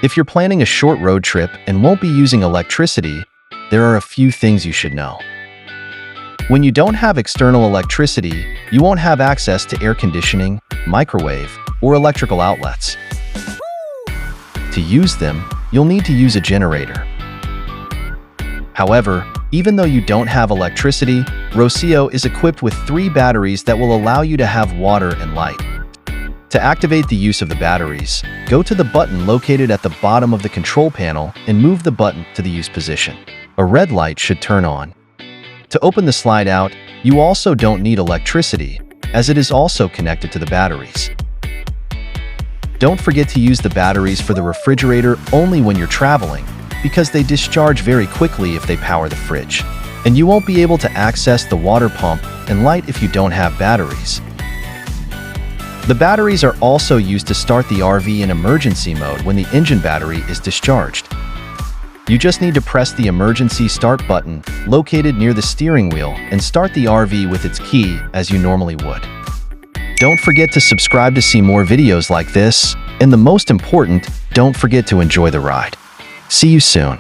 If you're planning a short road trip and won't be using electricity, there are a few things you should know. When you don't have external electricity, you won't have access to air conditioning, microwave, or electrical outlets. To use them, you'll need to use a generator. However, even though you don't have electricity, Rocio is equipped with 3 batteries that will allow you to have water and light. To activate the use of the batteries, go to the button located at the bottom of the control panel and move the button to the use position. A red light should turn on. To open the slide out, you also don't need electricity, as it is also connected to the batteries. Don't forget to use the batteries for the refrigerator only when you're traveling, because they discharge very quickly if they power the fridge, and you won't be able to access the water pump and light if you don't have batteries. The batteries are also used to start the RV in emergency mode when the engine battery is discharged. You just need to press the emergency start button located near the steering wheel and start the RV with its key as you normally would. Don't forget to subscribe to see more videos like this, and the most important, don't forget to enjoy the ride. See you soon.